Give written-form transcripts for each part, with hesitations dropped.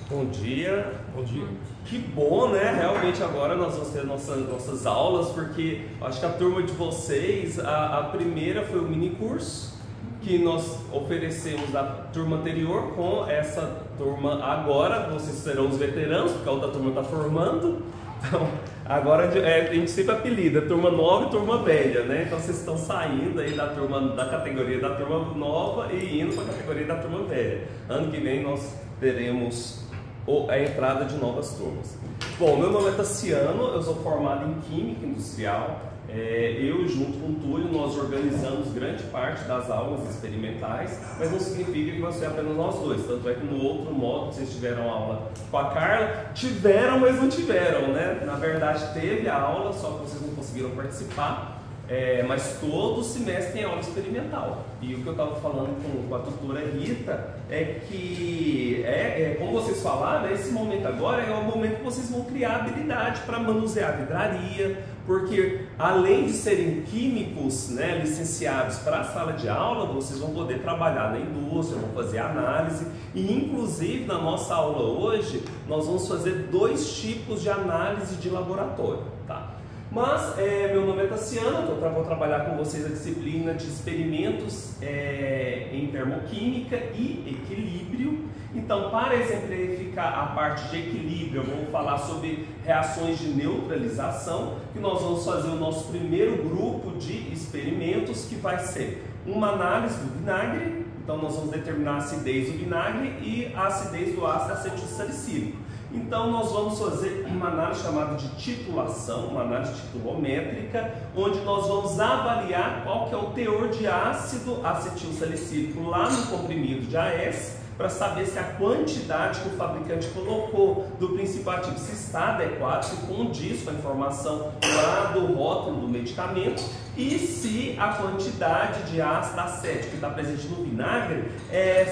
Bom dia. Bom dia. Que bom, né? Realmente agora nós vamos ter nossas aulas, porque acho que a turma de vocês, a primeira foi o mini curso que nós oferecemos da turma anterior. Com essa turma agora, vocês serão os veteranos, porque a outra turma está formando. Então, agora a gente sempre apelida turma nova e turma velha, né? Então vocês estão saindo aí da categoria da turma nova e indo para a categoria da turma velha. Ano que vem nós teremos a entrada de novas turmas. Bom, meu nome é Tassiano, eu sou formado em Química Industrial. Eu, junto com o Túlio, nós organizamos grande parte das aulas experimentais, mas não significa que vai ser apenas nós dois. Tanto é que no outro módulo, vocês tiveram aula com a Carla, tiveram, mas não tiveram, né? Na verdade, teve a aula, só que vocês não conseguiram participar. Mas todo semestre tem aula experimental. E o que eu estava falando com a tutora Rita é que, como vocês falaram, esse momento agora é o momento que vocês vão criar habilidade para manusear a vidraria, porque além de serem químicos, né, licenciados para a sala de aula, vocês vão poder trabalhar na indústria, vão fazer análise e inclusive na nossa aula hoje nós vamos fazer 2 tipos de análise de laboratório, tá? Mas meu nome é Tassiano, eu vou trabalhar com vocês a disciplina de experimentos em termoquímica e equilíbrio. Então, para exemplificar a parte de equilíbrio, eu vou falar sobre reações de neutralização, que nós vamos fazer o nosso primeiro grupo de experimentos, que vai ser uma análise do vinagre. Então, nós vamos determinar a acidez do vinagre e a acidez do ácido acetilsalicílico. Então nós vamos fazer uma análise chamada de titulação, uma análise titulométrica, onde nós vamos avaliar qual que é o teor de ácido acetilsalicílico lá no comprimido de AS, para saber se a quantidade que o fabricante colocou do princípio ativo se está adequado, se condiz com a informação lá do rótulo do medicamento, e se a quantidade de ácido acético que está presente no vinagre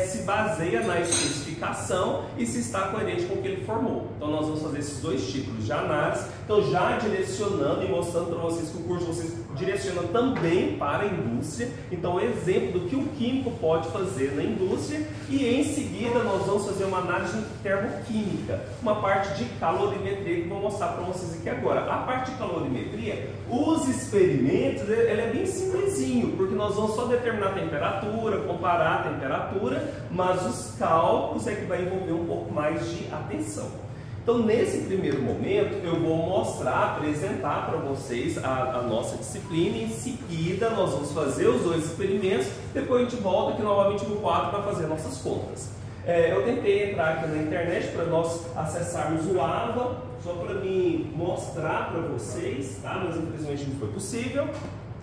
se baseia na especificação e se está coerente com o que ele formou. Então nós vamos fazer esses 2 tipos de análise. Então, já direcionando e mostrando para vocês que o curso de vocês direciona também para a indústria. Então, exemplo do que o químico pode fazer na indústria. E em seguida nós vamos fazer uma análise termoquímica, uma parte de calorimetria que eu vou mostrar para vocês aqui agora. A parte de calorimetria, os experimentos, ele é bem simplesinho, porque nós vamos só determinar a temperatura, comparar a temperatura, mas os cálculos é que vai envolver um pouco mais de atenção. Então, nesse primeiro momento, eu vou mostrar, apresentar para vocês a nossa disciplina. Em seguida, nós vamos fazer os 2 experimentos. Depois a gente volta aqui novamente no quadro para fazer nossas contas. Eu tentei entrar aqui na internet para nós acessarmos o AVA, só para me mostrar para vocês, tá? Mas infelizmente não foi possível.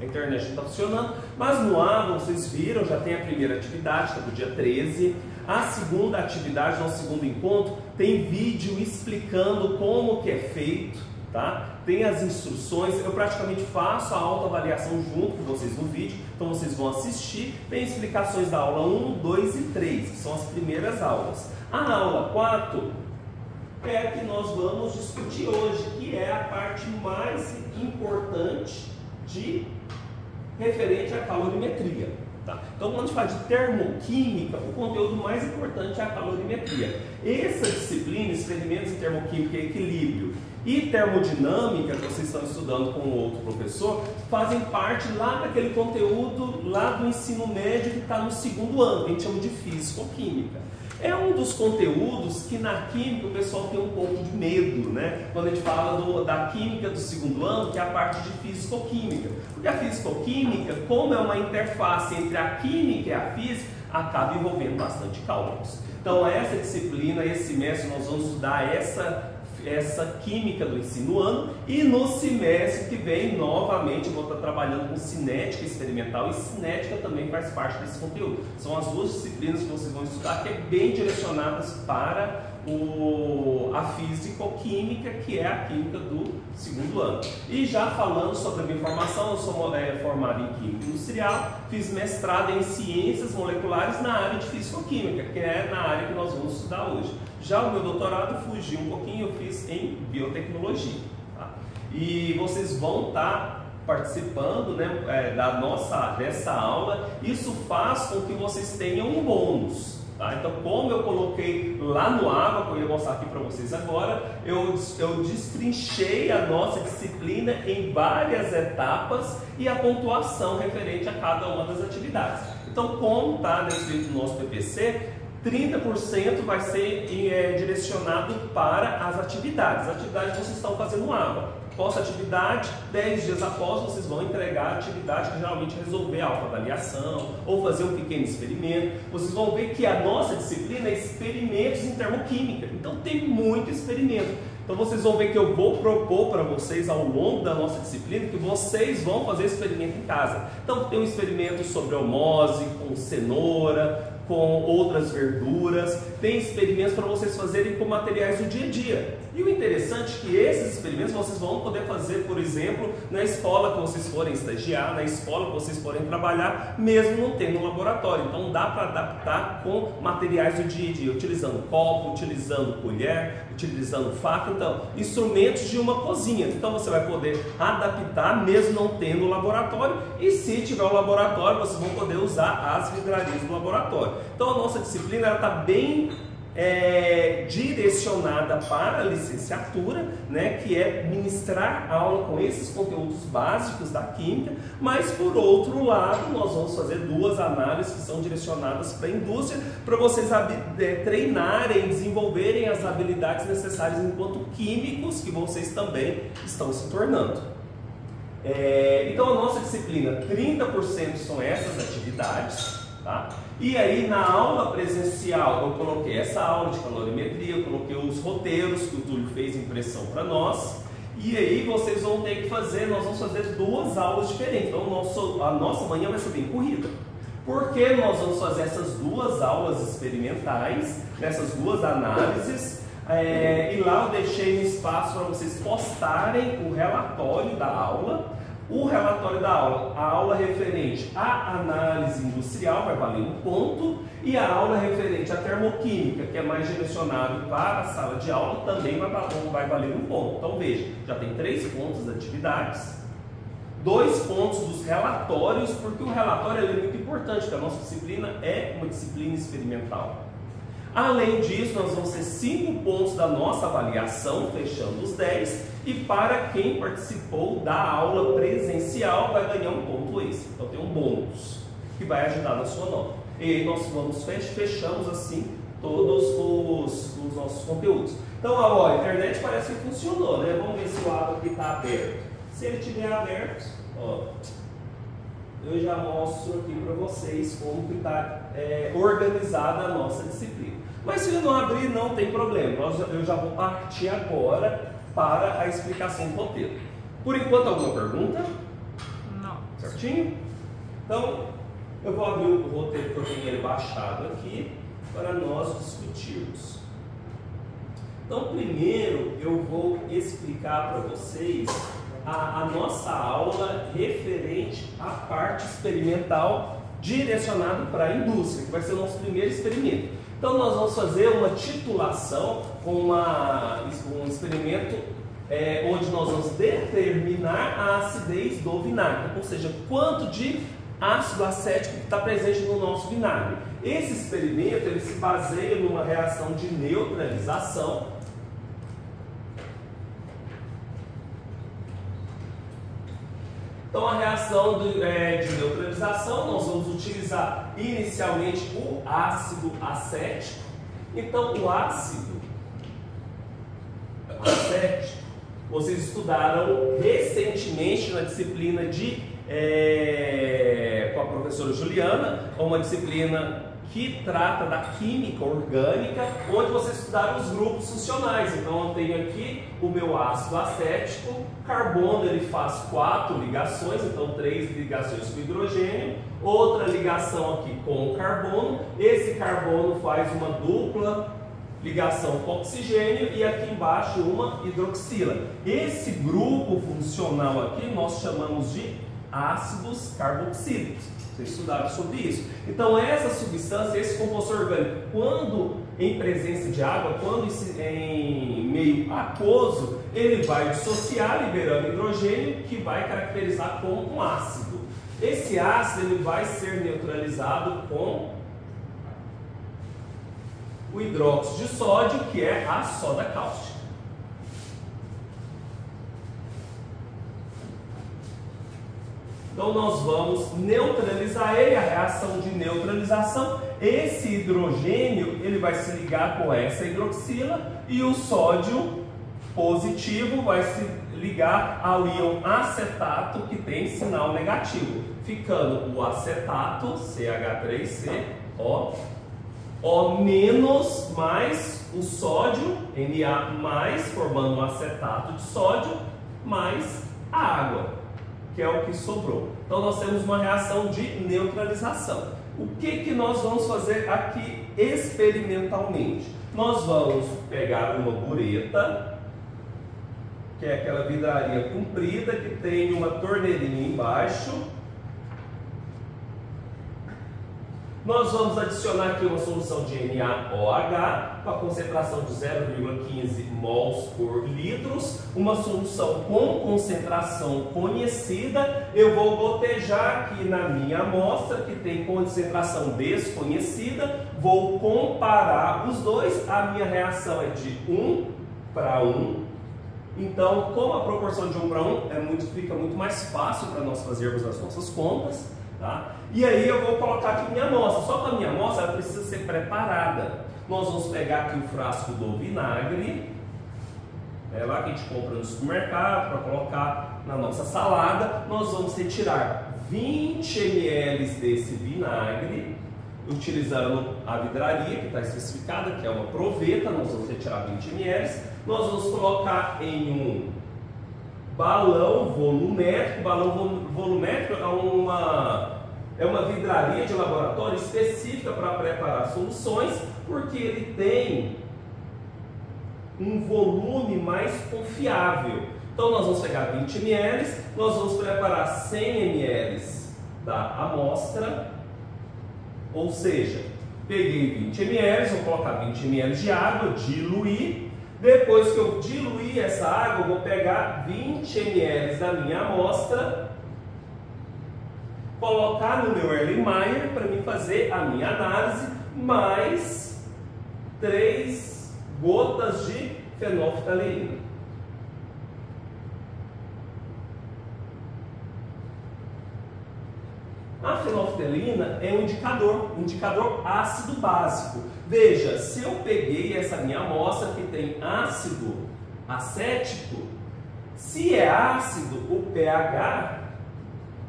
A internet não está funcionando, mas no AVA, vocês viram, já tem a primeira atividade, que é do dia 13. A segunda atividade, nosso segundo encontro, tem vídeo explicando como que é feito, tá? Tem as instruções, eu praticamente faço a autoavaliação junto com vocês no vídeo, então vocês vão assistir. Tem explicações da aula 1, 2 e 3, que são as primeiras aulas. A aula 4 é a que nós vamos discutir hoje, que é a parte mais importante referente à calorimetria. Tá? Então, quando a gente fala de termoquímica, o conteúdo mais importante é a calorimetria. Essa disciplina, experimentos em termoquímica e equilíbrio, e termodinâmica, que vocês estão estudando com outro professor, fazem parte lá daquele conteúdo lá do ensino médio que está no 2º ano, que a gente chama de físico-química. É um dos conteúdos que na química o pessoal tem um pouco de medo, né? Quando a gente fala da química do 2º ano, que é a parte de físico-química. Porque a físico-química, como é uma interface entre a química e a física, acaba envolvendo bastante cálculos. Então, essa disciplina, esse semestre, nós vamos estudar essa química do ensino ano, e no semestre que vem, novamente, eu vou estar trabalhando com cinética experimental, e cinética também faz parte desse conteúdo. São as 2 disciplinas que vocês vão estudar, que é bem direcionadas para a físico-química, que é a química do 2º ano. E já falando sobre a minha formação, eu sou formado em Química Industrial, fiz mestrado em Ciências Moleculares na área de Físico-Química, que é na área que nós vamos estudar hoje. Já o meu doutorado fugiu um pouquinho, eu fiz em Biotecnologia. Tá? E vocês vão estar participando, né, dessa aula. Isso faz com que vocês tenham um bônus. Tá? Então, como eu coloquei lá no AVA, que eu ia mostrar aqui para vocês agora, eu destrinchei a nossa disciplina em várias etapas e a pontuação referente a cada uma das atividades. Então, como está descrito no nosso PPC, 30% vai ser direcionado para as atividades que vocês estão fazendo no AVA. Pós-atividade, 10 dias após, vocês vão entregar a atividade que geralmente é resolver a autoavaliação ou fazer um pequeno experimento. Vocês vão ver que a nossa disciplina é experimentos em termoquímica, então tem muito experimento. Então vocês vão ver que eu vou propor para vocês ao longo da nossa disciplina que vocês vão fazer experimento em casa. Então tem um experimento sobre almose, com cenoura, com outras verduras, tem experimentos para vocês fazerem com materiais do dia a dia. E o interessante é que esses experimentos vocês vão poder fazer, por exemplo, na escola que vocês forem estagiar, na escola que vocês forem trabalhar, mesmo não tendo um laboratório. Então dá para adaptar com materiais do dia a dia, utilizando copo, utilizando colher, utilizando faca, então, instrumentos de uma cozinha. Então você vai poder adaptar mesmo não tendo um laboratório, e se tiver um laboratório, vocês vão poder usar as vidrarias do laboratório. Então a nossa disciplina está bem direcionada para a licenciatura, né, que é ministrar aula com esses conteúdos básicos da química, mas por outro lado nós vamos fazer duas análises que são direcionadas para a indústria, para vocês treinarem, desenvolverem as habilidades necessárias enquanto químicos que vocês também estão se tornando. Então a nossa disciplina, 30% são essas atividades. Tá? E aí na aula presencial eu coloquei essa aula de calorimetria, eu coloquei os roteiros que o Túlio fez impressão para nós, e aí vocês vão ter que fazer, nós vamos fazer duas aulas diferentes. Então a nossa manhã vai ser bem corrida, porque nós vamos fazer essas duas aulas experimentais, nessas duas análises, e lá eu deixei um espaço para vocês postarem o relatório da aula. O relatório da aula, a aula referente à análise industrial vai valer 1 ponto, e a aula referente à termoquímica, que é mais direcionado para a sala de aula, também vai valer 1 ponto. Então veja, já tem 3 pontos de atividades, 2 pontos dos relatórios, porque o relatório é muito importante, porque a nossa disciplina é uma disciplina experimental. Além disso, nós vamos ter 5 pontos da nossa avaliação, fechando os 10, e para quem participou da aula presencial vai ganhar 1 ponto extra. Então tem um bônus que vai ajudar na sua nota. E aí nós fechamos assim todos os nossos conteúdos. Então a internet parece que funcionou, né? Vamos ver se o AVA aqui está aberto. Se ele estiver aberto, ó, eu já mostro aqui para vocês como que está organizada a nossa disciplina. Mas se ele não abrir, não tem problema. Eu já vou partir agora para a explicação do roteiro. Por enquanto, alguma pergunta? Não. Certinho? Então, eu vou abrir o roteiro que eu tenho ele baixado aqui para nós discutirmos. Então, primeiro eu vou explicar para vocês a nossa aula referente à parte experimental direcionada para a indústria, que vai ser o nosso primeiro experimento. Então nós vamos fazer uma titulação com um experimento onde nós vamos determinar a acidez do vinagre, ou seja, quanto de ácido acético está presente no nosso vinagre. Esse experimento ele se baseia numa reação de neutralização. Então a reação de neutralização, nós vamos utilizar inicialmente o ácido acético. Então o ácido acético, vocês estudaram recentemente na disciplina com a professora Juliana, uma disciplina que trata da química orgânica, onde vocês estudaram os grupos funcionais. Então eu tenho aqui o meu ácido acético, carbono ele faz 4 ligações, então 3 ligações com hidrogênio, outra ligação aqui com o carbono, esse carbono faz uma dupla ligação com oxigênio e aqui embaixo uma hidroxila. Esse grupo funcional aqui nós chamamos de ácidos carboxílicos. Vocês estudaram sobre isso. Então essa substância, esse composto orgânico, quando em presença de água, quando em meio aquoso, ele vai dissociar, liberando hidrogênio, que vai caracterizar como um ácido. Esse ácido ele vai ser neutralizado com o hidróxido de sódio, que é a soda cáustica. Então nós vamos neutralizar ele, a reação de neutralização. Esse hidrogênio ele vai se ligar com essa hidroxila e o sódio positivo vai se ligar ao íon acetato que tem sinal negativo, ficando o acetato CH3CO, O- mais o sódio Na+, formando um acetato de sódio, mais a água, que é o que sobrou. Então nós temos uma reação de neutralização. O que nós vamos fazer aqui experimentalmente? Nós vamos pegar uma bureta, que é aquela vidraria comprida que tem uma torneirinha embaixo. Nós vamos adicionar aqui uma solução de NaOH com a concentração de 0,15 mols por litros, uma solução com concentração conhecida. Eu vou gotejar aqui na minha amostra que tem concentração desconhecida, vou comparar os dois, a minha reação é de 1 para 1. Então, como a proporção de 1 para 1 fica muito mais fácil para nós fazermos as nossas contas. Tá? E aí eu vou colocar aqui minha amostra, só que a minha amostra ela precisa ser preparada. Nós vamos pegar aqui o frasco do vinagre, é lá que a gente compra no supermercado para colocar na nossa salada. Nós vamos retirar 20 ml desse vinagre, utilizando a vidraria que está especificada, que é uma proveta. Nós vamos retirar 20 ml, nós vamos colocar em um balão volumétrico. Balão volumétrico é uma vidraria de laboratório específica para preparar soluções, porque ele tem um volume mais confiável. Então nós vamos pegar 20 ml, nós vamos preparar 100 ml da amostra, ou seja, peguei 20 ml, vou colocar 20 ml de água, diluir. Depois que eu diluir essa água, eu vou pegar 20 ml da minha amostra, colocar no meu Erlenmeyer para mim fazer a minha análise, mais 3 gotas de fenolftaleína. A fenolftaleína é um indicador ácido básico. Veja, se eu peguei essa minha amostra que tem ácido acético, se é ácido, o pH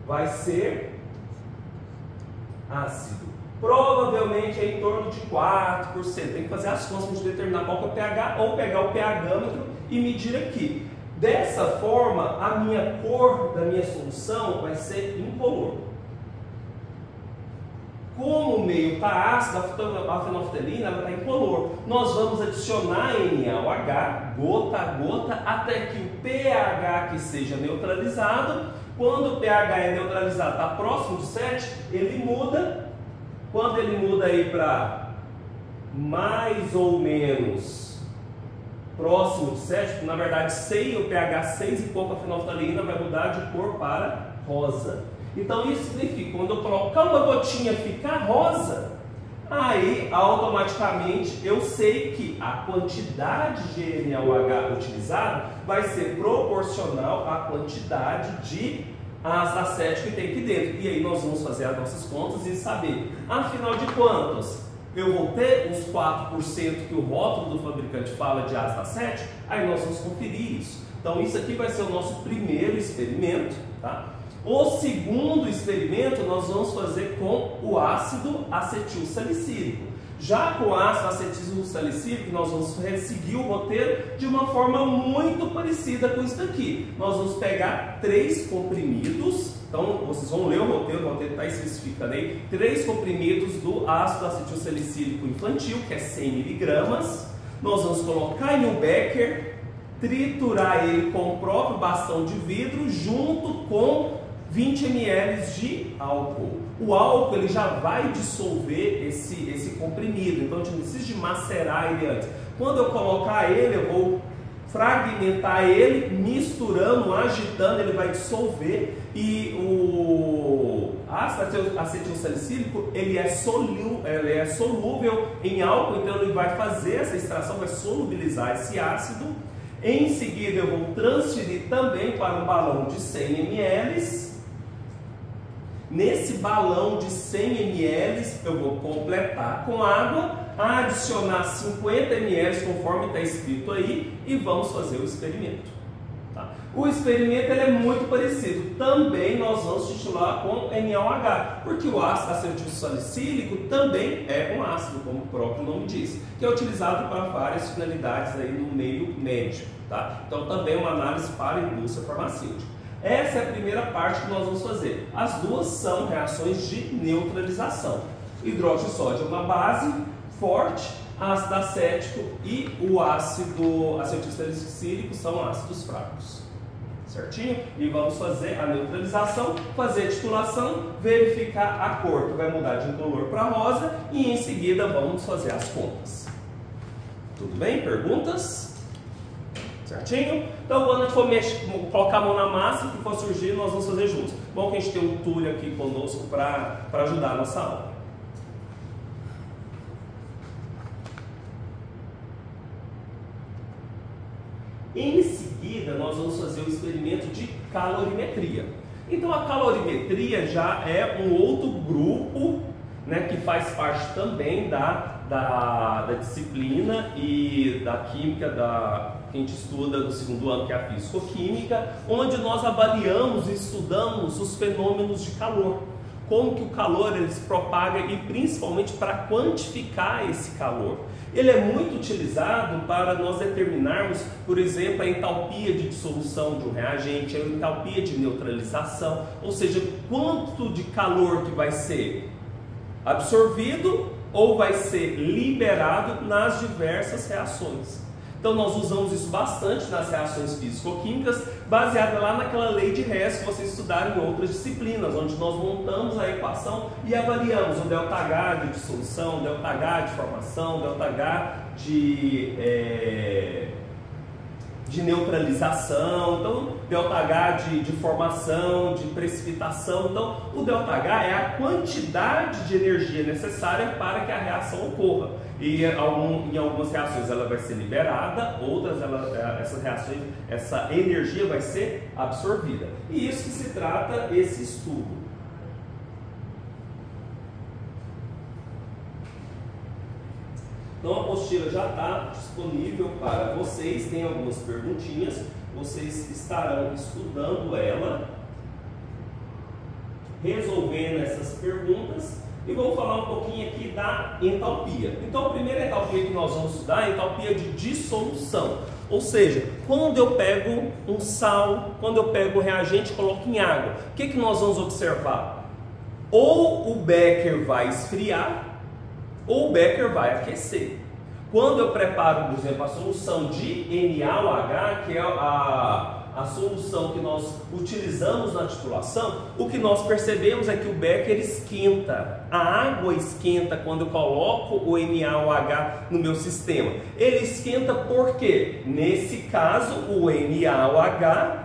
vai ser ácido. Provavelmente é em torno de 4%. Tem que fazer as contas para determinar qual que é o pH, ou pegar o pHmetro e medir aqui. Dessa forma, a minha cor da minha solução vai ser incolor. Como o meio está ácido, a fenolftaleína está incolor. Nós vamos adicionar NaOH, gota a gota, até que o pH que seja neutralizado. Quando o pH é neutralizado, está próximo de 7, ele muda. Quando ele muda aí para mais ou menos próximo de 7, na verdade 6, o pH 6 e pouco, a fenolftaleína vai mudar de cor para rosa. Então isso significa, quando eu colocar uma gotinha ficar rosa, aí automaticamente eu sei que a quantidade de NaOH utilizada vai ser proporcional à quantidade de ácido acético que tem aqui dentro. E aí nós vamos fazer as nossas contas e saber, afinal de contas, eu vou ter uns 4% que o rótulo do fabricante fala de ácido acético, aí nós vamos conferir isso. Então isso aqui vai ser o nosso primeiro experimento, tá? O segundo experimento nós vamos fazer com o ácido acetil salicílico. Já com o ácido acetil salicílico, nós vamos seguir o roteiro de uma forma muito parecida com isso daqui. Nós vamos pegar 3 comprimidos, então vocês vão ler o roteiro está especificando aí, 3 comprimidos do ácido acetil salicílico infantil, que é 100 mg. Nós vamos colocar em um becker, triturar ele com o próprio bastão de vidro, junto com 20 ml de álcool. O álcool ele já vai dissolver esse comprimido, então a gente precisa de macerar ele antes. Quando eu colocar ele, eu vou fragmentar ele, misturando, agitando, ele vai dissolver e o ácido acetilsalicílico ele é solúvel em álcool, então ele vai fazer essa extração, vai solubilizar esse ácido. Em seguida eu vou transferir também para um balão de 100 ml. Nesse balão de 100 ml eu vou completar com água, adicionar 50 ml conforme está escrito aí e vamos fazer o experimento. Tá? O experimento ele é muito parecido, também nós vamos titular com NaOH, porque o ácido acetilsalicílico também é um ácido, como o próprio nome diz, que é utilizado para várias finalidades aí no meio médico. Tá? Então também é uma análise para a indústria farmacêutica. Essa é a primeira parte que nós vamos fazer. As duas são reações de neutralização. Hidróxido de sódio é uma base forte, ácido acético e o ácido acetilsalicílico são ácidos fracos. Certinho? E vamos fazer a neutralização, fazer a titulação, verificar a cor, que vai mudar de incolor para rosa, e em seguida vamos fazer as contas. Tudo bem? Perguntas? Certinho? Então quando a gente for colocar a mão na massa, que for surgir, nós vamos fazer juntos. Bom que a gente tem um Túlio aqui conosco para ajudar a nossa aula. Em seguida, nós vamos fazer o experimento de calorimetria. Então, a calorimetria já é um outro grupo, né, que faz parte também da disciplina e da química que a gente estuda no segundo ano, que é a físico-química, onde nós avaliamos e estudamos os fenômenos de calor. Como que o calor ele se propaga e principalmente para quantificar esse calor. Ele é muito utilizado para nós determinarmos, por exemplo, a entalpia de dissolução de um reagente, a entalpia de neutralização, ou seja, quanto de calor que vai ser absorvido ou vai ser liberado nas diversas reações. Então nós usamos isso bastante nas reações físico-químicas, baseada lá naquela lei de Hess que vocês estudaram em outras disciplinas, onde nós montamos a equação e avaliamos o ΔH de dissolução, o ΔH de formação, o ΔH de neutralização, então ΔH de formação, de precipitação. Então o ΔH é a quantidade de energia necessária para que a reação ocorra. E em algumas reações ela vai ser liberada, outras essa energia vai ser absorvida. E isso que se trata esse estudo. Então a apostila já está disponível para vocês, tem algumas perguntinhas, vocês estarão estudando ela, resolvendo essas perguntas. E vamos falar um pouquinho aqui da entalpia. Então a primeira entalpia que nós vamos estudar é a entalpia de dissolução. Ou seja, quando eu pego um sal, quando eu pego um reagente e coloco em água, o que nós vamos observar? Ou o becker vai esfriar, ou o becker vai aquecer. Quando eu preparo, por exemplo, a solução de NaOH, que é a solução que nós utilizamos na titulação, o que nós percebemos é que o becker esquenta, a água esquenta quando eu coloco o NaOH no meu sistema. Ele esquenta porque, nesse caso, o NaOH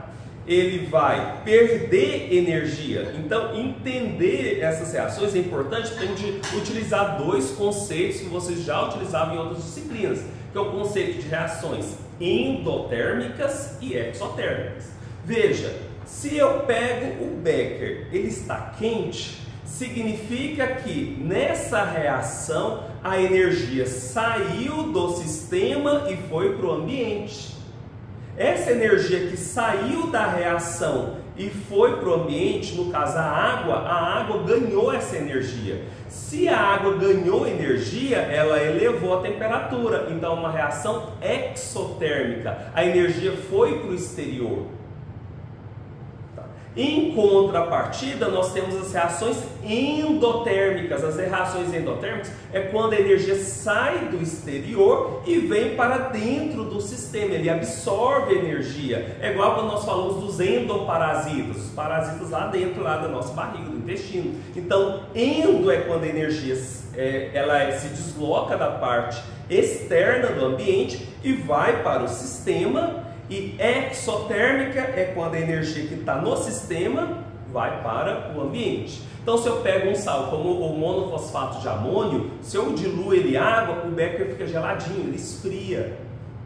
ele vai perder energia. Então, entender essas reações é importante para a gente utilizar dois conceitos que vocês já utilizavam em outras disciplinas, que é o conceito de reações endotérmicas e exotérmicas. Veja, se eu pego o becker, ele está quente, significa que nessa reação a energia saiu do sistema e foi para o ambiente. Essa energia que saiu da reação e foi para o ambiente, no caso a água ganhou essa energia. Se a água ganhou energia, ela elevou a temperatura, então uma reação exotérmica, a energia foi para o exterior. Em contrapartida, nós temos as reações endotérmicas. As reações endotérmicas é quando a energia sai do exterior e vem para dentro do sistema, ele absorve energia. É igual quando nós falamos dos endoparasitas, os parasitas lá dentro da nossa barriga, do intestino. Então, endo é quando a energia ela se desloca da parte externa do ambiente e vai para o sistema. E exotérmica é quando a energia que está no sistema vai para o ambiente. Então, se eu pego um sal como o monofosfato de amônio, se eu diluo ele em água, o becker fica geladinho, ele esfria.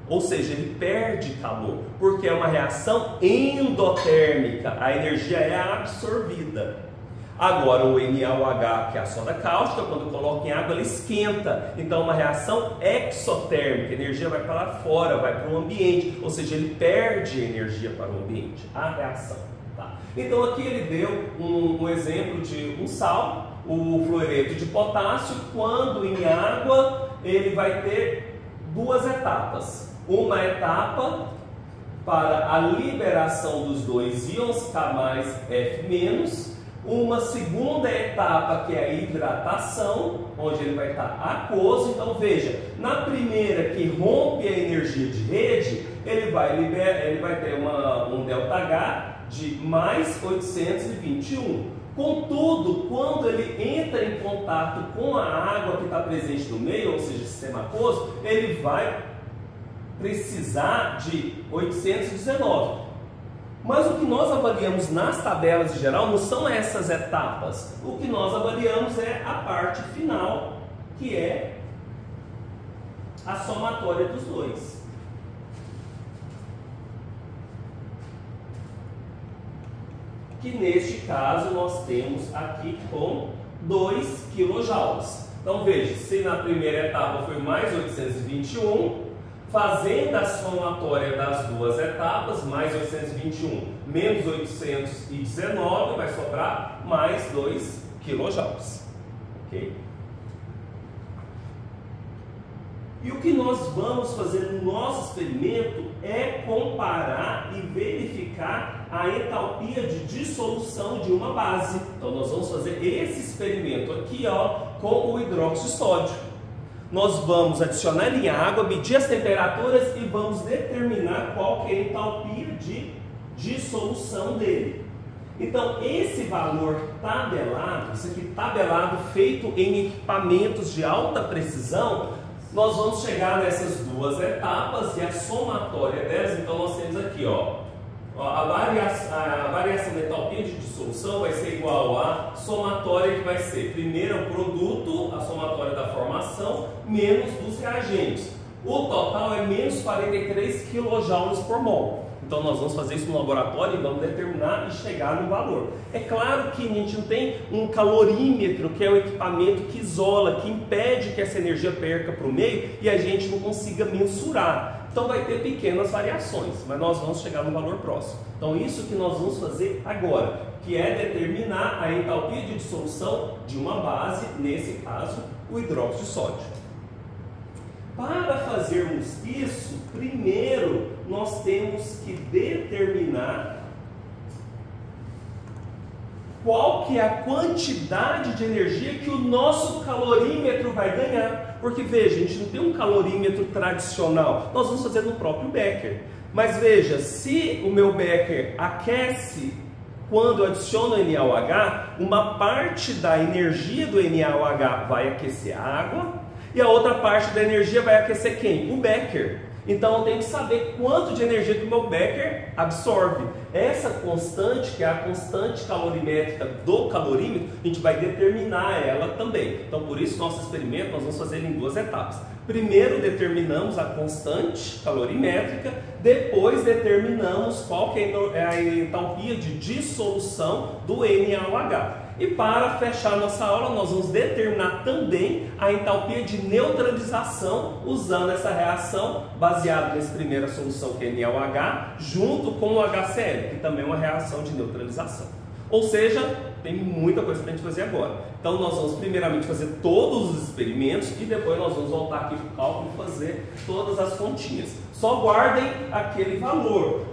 Ou seja, ele perde calor, porque é uma reação endotérmica, a energia é absorvida. Agora, o NaOH, que é a soda cáustica, quando eu coloco em água, ela esquenta. Então, é uma reação exotérmica, a energia vai para fora, vai para o ambiente, ou seja, ele perde energia para o ambiente, a reação. Tá? Então, aqui ele deu um exemplo de um sal, o fluoreto de potássio, quando em água, ele vai ter duas etapas. Uma etapa para a liberação dos dois íons K mais F-, uma segunda etapa que é a hidratação, onde ele vai estar aquoso. Então veja, na primeira que rompe a energia de rede, ele vai ter um ΔH de mais 821. Contudo, quando ele entra em contato com a água que está presente no meio, ou seja, sistema aquoso, ele vai precisar de 819. Mas o que nós avaliamos nas tabelas de geral não são essas etapas. O que nós avaliamos é a parte final, que é a somatória dos dois. Que neste caso nós temos aqui com 2 kJ. Então veja, se na primeira etapa foi mais 821, fazendo a somatória das duas etapas, mais 821 menos 819, vai sobrar mais 2 kJ. Ok? E o que nós vamos fazer no nosso experimento é comparar e verificar a entalpia de dissolução de uma base. Então nós vamos fazer esse experimento aqui, ó, com o hidróxido de sódio. Nós vamos adicionar em água, medir as temperaturas e vamos determinar qual que é a entalpia de dissolução dele. Então, esse valor tabelado, isso aqui tabelado, feito em equipamentos de alta precisão, nós vamos chegar nessas duas etapas e a somatória delas. Então, nós temos aqui, ó, a variação da entalpia de dissolução vai ser igual à somatória, que vai ser primeiro o produto, a somatória da formação, menos dos reagentes. O total é menos 43 kJ por mol. Então nós vamos fazer isso no laboratório e vamos determinar e chegar no valor. É claro que a gente não tem um calorímetro, que é o equipamento que isola, que impede que essa energia perca para o meio e a gente não consiga mensurar. Então vai ter pequenas variações, mas nós vamos chegar no valor próximo. Então isso que nós vamos fazer agora, que é determinar a entalpia de dissolução de uma base, nesse caso o hidróxido de sódio. Para fazermos isso, primeiro nós temos que determinar qual que é a quantidade de energia que o nosso calorímetro vai ganhar. Porque veja, a gente não tem um calorímetro tradicional, nós vamos fazer no próprio becker. Mas veja, se o meu becker aquece quando eu adiciono NaOH, uma parte da energia do NaOH vai aquecer a água e a outra parte da energia vai aquecer quem? O becker. Então eu tenho que saber quanto de energia que o meu becker absorve. Essa constante, que é a constante calorimétrica do calorímetro, a gente vai determinar ela também. Então por isso nosso experimento nós vamos fazer ele em duas etapas. Primeiro determinamos a constante calorimétrica, depois determinamos qual que é a entalpia de dissolução do NaOH. E para fechar nossa aula, nós vamos determinar também a entalpia de neutralização usando essa reação baseada nessa primeira solução que é NaOH, junto com o HCl, que também é uma reação de neutralização. Ou seja, tem muita coisa para a gente fazer agora. Então nós vamos primeiramente fazer todos os experimentos e depois nós vamos voltar aqui para o cálculo e fazer todas as continhas. Só guardem aquele valor,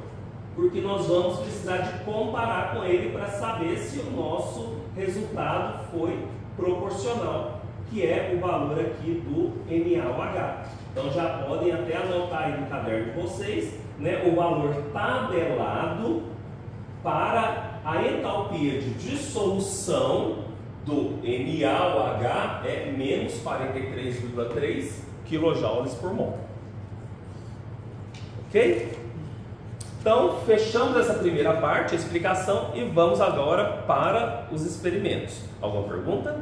porque nós vamos precisar de comparar com ele para saber se o nosso resultado foi proporcional, que é o valor aqui do NaOH. Então já podem até anotar aí no caderno de vocês, né, o valor tabelado para a entalpia de dissolução do NaOH é menos 43,3 kJ por mol. Ok? Então, fechamos essa primeira parte, a explicação, e vamos agora para os experimentos. Alguma pergunta?